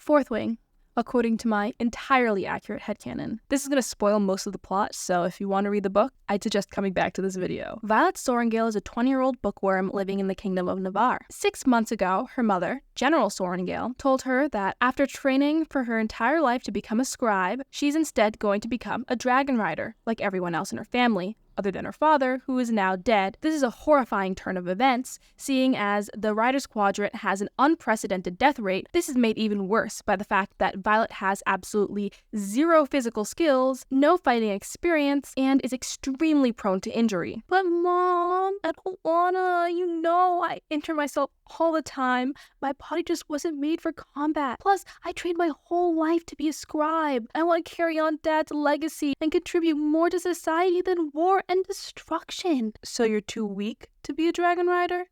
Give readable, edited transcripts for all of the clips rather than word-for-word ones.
Fourth wing, according to my entirely accurate headcanon. This is going to spoil most of the plot, so if you want to read the book, I'd suggest coming back to this video. Violet Sorrengail is a 20-year-old bookworm living in the Kingdom of Navarre. 6 months ago, her mother, General Sorrengail, told her that after training for her entire life to become a scribe, she's instead going to become a dragon rider, like everyone else in her family, other than her father, who is now dead. This is a horrifying turn of events, seeing as the Riders Quadrant has an unprecedented death rate. This is made even worse by the fact that Violet has absolutely zero physical skills, no fighting experience, and is extremely prone to injury. But Mom, I don't wanna, I injure myself all the time. My body just wasn't made for combat. Plus, I trained my whole life to be a scribe. I want to carry on Dad's legacy and contribute more to society than war and destruction. So you're too weak to be a dragon rider?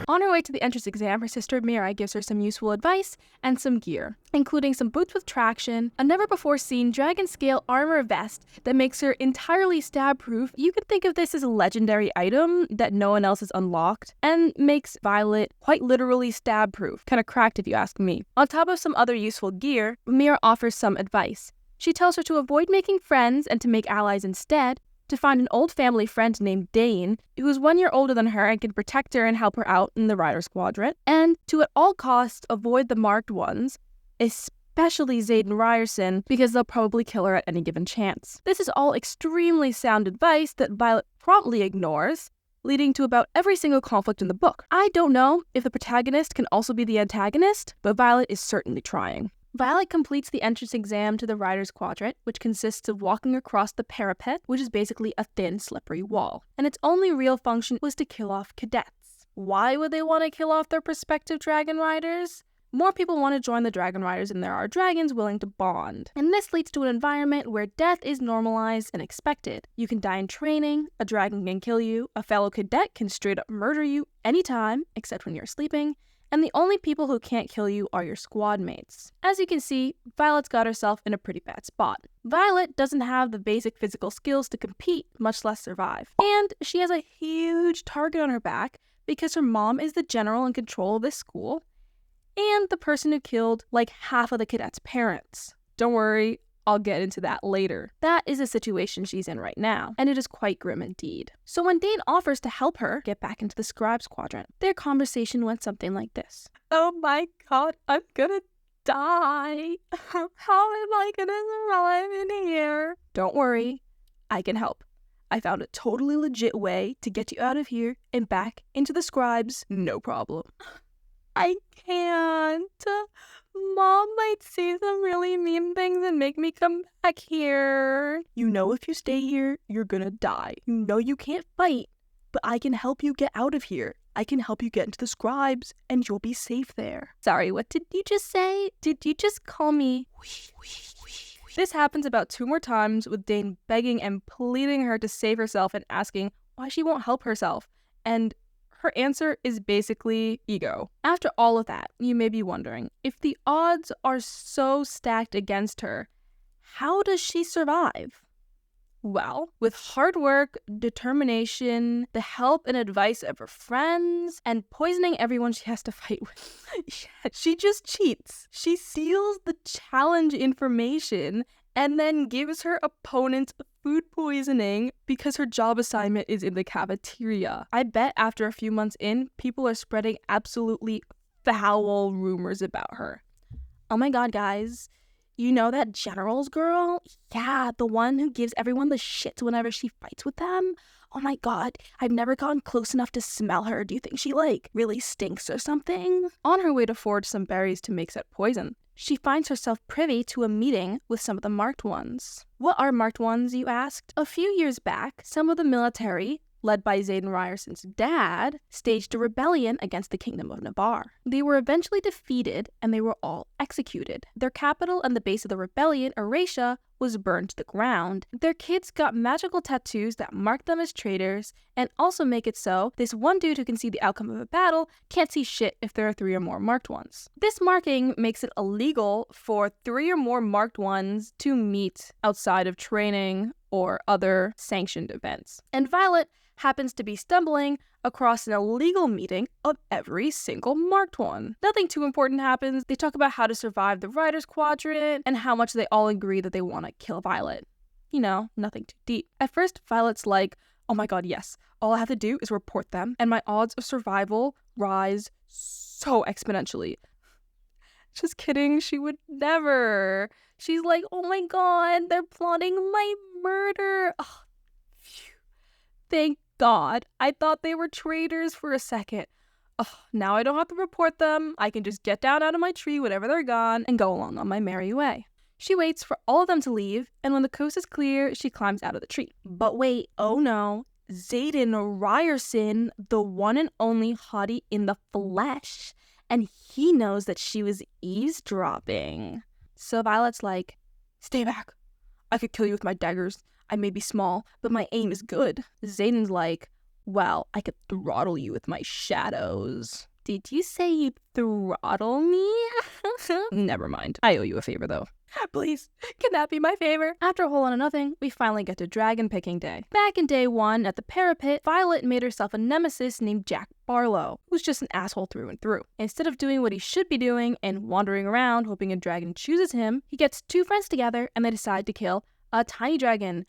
On her way to the entrance exam, her sister Mirai gives her some useful advice and some gear, including some boots with traction, a never-before-seen dragon-scale armor vest that makes her entirely stab-proof. You can think of this as a legendary item that no one else has unlocked, and makes Violet quite literally stab-proof. Kinda cracked if you ask me. On top of some other useful gear, Mira offers some advice. She tells her to avoid making friends and to make allies instead, to find an old family friend named Dane, who is 1 year older than her and can protect her and help her out in the Riders Quadrant, and to at all costs avoid the marked ones, especially Xaden Ryerson, because they'll probably kill her at any given chance. This is all extremely sound advice that Violet promptly ignores, leading to about every single conflict in the book. I don't know if the protagonist can also be the antagonist, but Violet is certainly trying. Violet completes the entrance exam to the Riders Quadrant, which consists of walking across the parapet, which is basically a thin, slippery wall. And its only real function was to kill off cadets. Why would they want to kill off their prospective dragon riders? More people want to join the dragon riders than there are dragons willing to bond. And this leads to an environment where death is normalized and expected. You can die in training, a dragon can kill you, a fellow cadet can straight up murder you anytime, except when you're sleeping, and the only people who can't kill you are your squad mates. As you can see, Violet's got herself in a pretty bad spot. Violet doesn't have the basic physical skills to compete, much less survive. And she has a huge target on her back because her mom is the general in control of this school, and the person who killed like half of the cadets' parents. Don't worry, I'll get into that later. That is the situation she's in right now, and it is quite grim indeed. So when Dane offers to help her get back into the Scribes Quadrant, their conversation went something like this. Oh my god, I'm gonna die. How am I gonna survive in here? Don't worry, I can help. I found a totally legit way to get you out of here and back into the Scribes, no problem. I can't. Mom might say some really mean things and make me come back here. You know if you stay here, you're gonna die. You know you can't fight, but I can help you get out of here. I can help you get into the Scribes, and you'll be safe there. Sorry, what did you just say? Did you just call me? This happens about 2 more times, with Dane begging and pleading her to save herself and asking why she won't help herself. And her answer is basically ego. After all of that, you may be wondering, if the odds are so stacked against her, how does she survive? Well, with hard work, determination, the help and advice of her friends, and poisoning everyone she has to fight with, she just cheats. She steals the challenge information and then gives her opponents food poisoning because her job assignment is in the cafeteria. I bet after a few months in, people are spreading absolutely foul rumors about her. Oh my god, guys. You know that General's girl? Yeah, the one who gives everyone the shits whenever she fights with them? Oh my god, I've never gotten close enough to smell her. Do you think she, really stinks or something? On her way to forge some berries to make set poison, she finds herself privy to a meeting with some of the Marked Ones. What are Marked Ones, you asked? A few years back, some of the military, led by Xaden Ryerson's dad, staged a rebellion against the Kingdom of Navarre. They were eventually defeated, and they were all executed. Their capital and the base of the rebellion, Eratia, was burned to the ground. Their kids got magical tattoos that mark them as traitors, and also make it so this one dude who can see the outcome of a battle can't see shit if there are 3 or more Marked Ones. This marking makes it illegal for 3 or more Marked Ones to meet outside of training or other sanctioned events. And Violet happens to be stumbling across an illegal meeting of every single marked one. Nothing too important happens. They talk about how to survive the Riders Quadrant and how much they all agree that they want to kill Violet. You know, nothing too deep. At first, Violet's like, oh my god, yes. All I have to do is report them, and my odds of survival rise so exponentially. Just kidding, she would never. She's like, oh my god, they're plotting my murder. Oh, phew. Thank God. I thought they were traitors for a second. Oh, now I don't have to report them. I can just get down out of my tree whenever they're gone and go along on my merry way. She waits for all of them to leave, and when the coast is clear, she climbs out of the tree. But wait, oh no. Xaden Ryerson, the one and only hottie in the flesh, and he knows that she was eavesdropping. So Violet's like, stay back. I could kill you with my daggers. I may be small, but my aim is good. Xaden's like, well, I could throttle you with my shadows. Did you say you'd throttle me? Never mind. I owe you a favor, though. Please, can that be my favor? After a whole lot of nothing, we finally get to Dragon Picking Day. Back in day 1 at the Parapet, Violet made herself a nemesis named Jack Barlow, who's just an asshole through and through. Instead of doing what he should be doing and wandering around hoping a dragon chooses him, he gets 2 friends together and they decide to kill a tiny dragon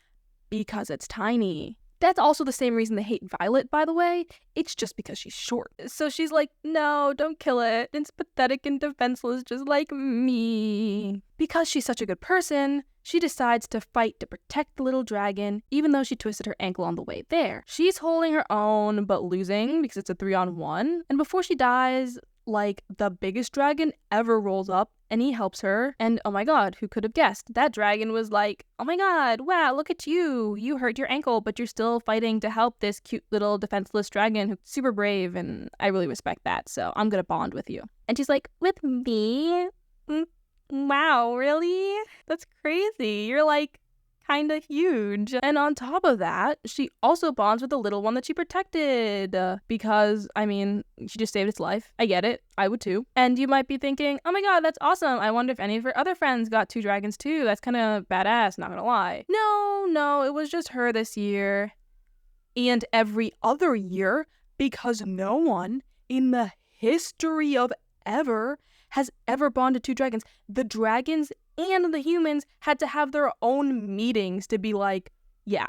because it's tiny. That's also the same reason they hate Violet, by the way. It's just because she's short. So she's like, no, don't kill it. It's pathetic and defenseless just like me. Because she's such a good person, she decides to fight to protect the little dragon, even though she twisted her ankle on the way there. She's holding her own, but losing because it's a 3-on-1. And before she dies, like, the biggest dragon ever rolls up and he helps her. And oh my god, who could have guessed? That dragon was like, oh my god, wow, look at you. You hurt your ankle, but you're still fighting to help this cute little defenseless dragon who's super brave, and I really respect that, so I'm gonna bond with you. And she's like, with me? Wow, really? That's crazy. You're like kind of huge. And on top of that, she also bonds with the little one that she protected because, I mean, she just saved its life. I get it. I would too. And you might be thinking, oh my god, that's awesome. I wonder if any of her other friends got 2 dragons too. That's kind of badass, not gonna lie. No, it was just her this year. And every other year, because no one in the history of ever has ever bonded 2 dragons. The dragons and the humans had to have their own meetings to be like, yeah,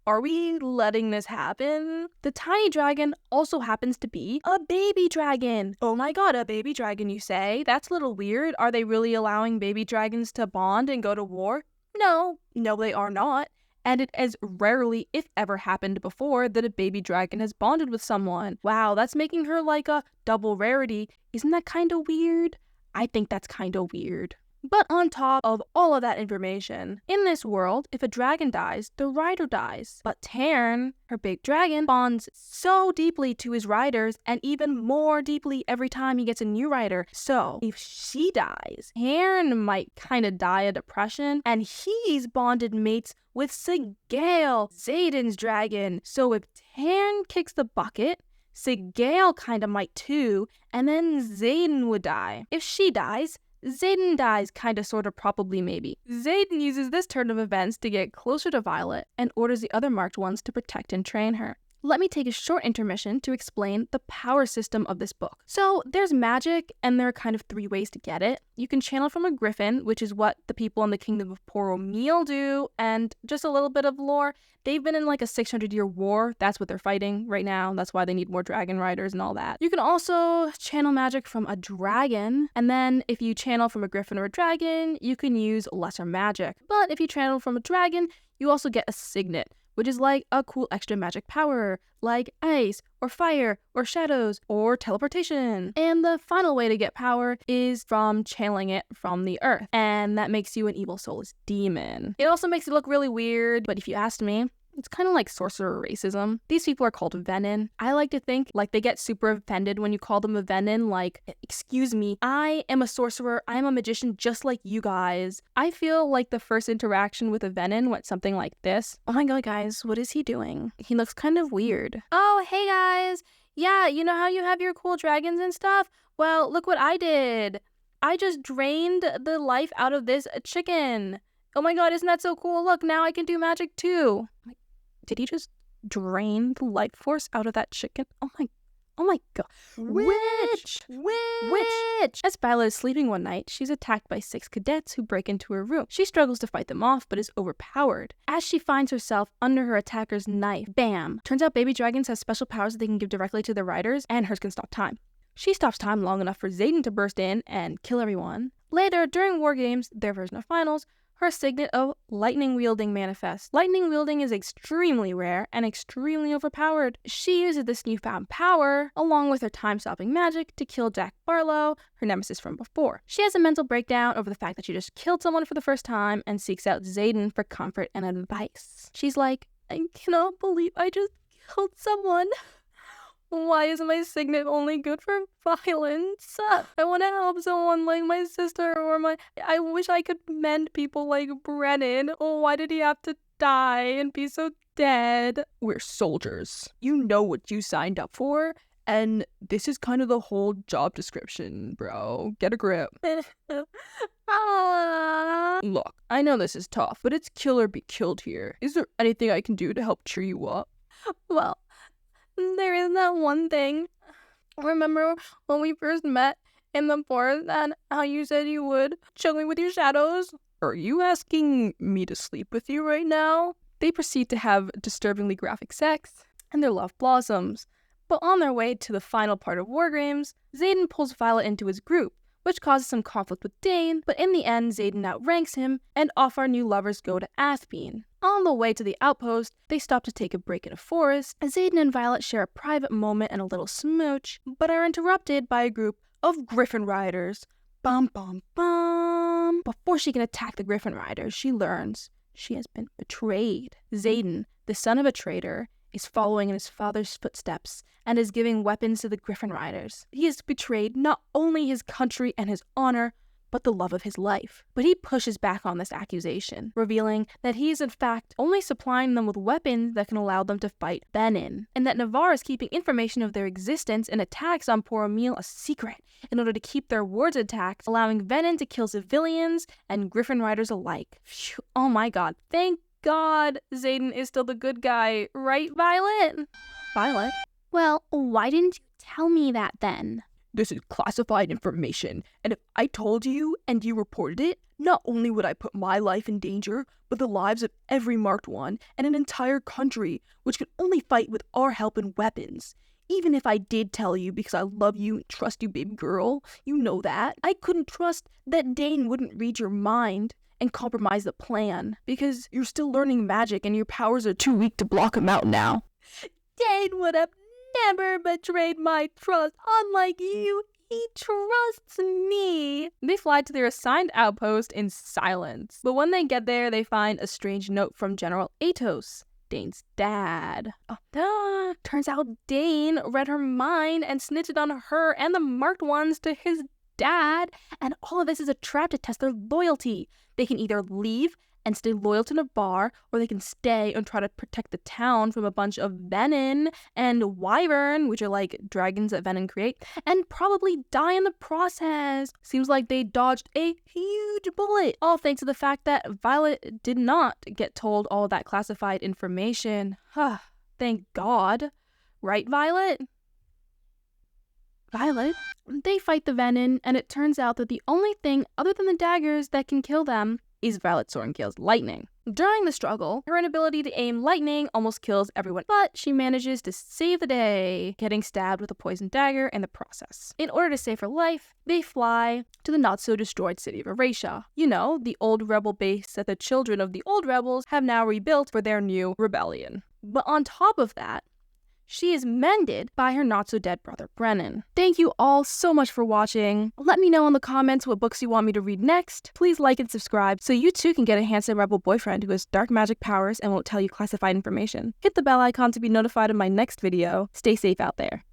are we letting this happen? The tiny dragon also happens to be a baby dragon. Oh my god, a baby dragon, you say? That's a little weird. Are they really allowing baby dragons to bond and go to war? No, they are not. And it has rarely, if ever, happened before that a baby dragon has bonded with someone. Wow, that's making her like a double rarity. Isn't that kind of weird? I think that's kind of weird. But on top of all of that information, in this world, if a dragon dies, the rider dies. But Tairn, her big dragon, bonds so deeply to his riders and even more deeply every time he gets a new rider. So if she dies, Tairn might kind of die of depression, and he's bonded mates with Sigale, Xaden's dragon. So if Tairn kicks the bucket, Sigale kind of might too, and then Xaden would die. If she dies, Xaden dies, kinda, sorta, probably, maybe. Xaden uses this turn of events to get closer to Violet and orders the other marked ones to protect and train her. Let me take a short intermission to explain the power system of this book. So there's magic, and there are kind of 3 ways to get it. You can channel from a griffin, which is what the people in the Kingdom of Poromil do, and just a little bit of lore. They've been in like a 600-year war. That's what they're fighting right now. That's why they need more dragon riders and all that. You can also channel magic from a dragon, and then if you channel from a griffin or a dragon, you can use lesser magic. But if you channel from a dragon, you also get a signet, which is like a cool extra magic power, like ice, or fire, or shadows, or teleportation. And the final way to get power is from channeling it from the earth, and that makes you an evil soulless demon. It also makes it look really weird, but if you asked me, it's kind of like sorcerer racism. These people are called Venin. I like to think like they get super offended when you call them a Venin, like, excuse me, I am a sorcerer, I am a magician just like you guys. I feel like the first interaction with a Venin went something like this. Oh my god, guys, what is he doing? He looks kind of weird. Oh, hey guys. Yeah, you know how you have your cool dragons and stuff? Well, look what I did. I just drained the life out of this chicken. Oh my god, isn't that so cool? Look, now I can do magic too. Did he just drain the life force out of that chicken. Oh my god. Witch! As Violet is sleeping one night, she's attacked by 6 cadets who break into her room. She struggles to fight them off, but is overpowered. As she finds herself under her attacker's knife, bam! Turns out baby dragons have special powers that they can give directly to their riders, and hers can stop time. She stops time long enough for Xaden to burst in and kill everyone. Later, during War Games, their version of finals, her signet of lightning wielding manifests. Lightning wielding is extremely rare and extremely overpowered. She uses this newfound power, along with her time-stopping magic, to kill Jack Barlow, her nemesis from before. She has a mental breakdown over the fact that she just killed someone for the first time and seeks out Xaden for comfort and advice. She's like, I cannot believe I just killed someone. Why is my signet only good for violence? I want to help someone like my sister or I wish I could mend people like Brennan. Oh, why did he have to die and be so dead? We're soldiers. You know what you signed up for, and this is kind of the whole job description, bro. Get a grip. Look, I know this is tough, but it's kill or be killed here. Is there anything I can do to help cheer you up? Well, there is that one thing. Remember when we first met in the forest and how you said you would choke me with your shadows? Are you asking me to sleep with you right now? They proceed to have disturbingly graphic sex, and their love blossoms. But on their way to the final part of War Games, Xaden pulls Violet into his group, which causes some conflict with Dane, but in the end, Xaden outranks him, and off our new lovers go to Athpeen. On the way to the outpost, they stop to take a break in a forest, and Xaden and Violet share a private moment and a little smooch, but are interrupted by a group of Griffin Riders. Bum bum bum. Before she can attack the Griffin Riders, she learns she has been betrayed. Xaden, the son of a traitor, is following in his father's footsteps and is giving weapons to the Griffin Riders. He has betrayed not only his country and his honor, but the love of his life. But he pushes back on this accusation, revealing that he is in fact only supplying them with weapons that can allow them to fight Venin, and that Navarre is keeping information of their existence and attacks on Poor Emil a secret in order to keep their wards intact, allowing Venin to kill civilians and Griffin Riders alike. Phew, oh my god, thank God Xaden is still the good guy, right, Violet? Violet? Well, why didn't you tell me that then? This is classified information, and if I told you and you reported it, not only would I put my life in danger, but the lives of every marked one and an entire country, which could only fight with our help and weapons. Even if I did tell you because I love you and trust you, baby girl, you know that. I couldn't trust that Dane wouldn't read your mind and compromise the plan, because you're still learning magic and your powers are too weak to block him out now. Dane would have never betrayed my trust. Unlike you, he trusts me. They fly to their assigned outpost in silence. But when they get there, they find a strange note from General Atos, Dane's dad. Turns out Dane read her mind and snitched on her and the marked ones to his dad. And all of this is a trap to test their loyalty. They can either leave and stay loyal to Navarre, or they can stay and try to protect the town from a bunch of Venin and Wyvern, which are like dragons that Venin create, and probably die in the process. Seems like they dodged a huge bullet, all thanks to the fact that Violet did not get told all that classified information. Thank God. Right, Violet? Violet? They fight the Venin, and it turns out that the only thing other than the daggers that can kill them is Violet Sorrengail's lightning. During the struggle, her inability to aim lightning almost kills everyone, but she manages to save the day, getting stabbed with a poison dagger in the process. In order to save her life, they fly to the not-so-destroyed city of Erasia. You know, the old rebel base that the children of the old rebels have now rebuilt for their new rebellion. But on top of that, she is mended by her not-so-dead brother, Brennan. Thank you all so much for watching. Let me know in the comments what books you want me to read next. Please like and subscribe so you too can get a handsome rebel boyfriend who has dark magic powers and won't tell you classified information. Hit the bell icon to be notified of my next video. Stay safe out there.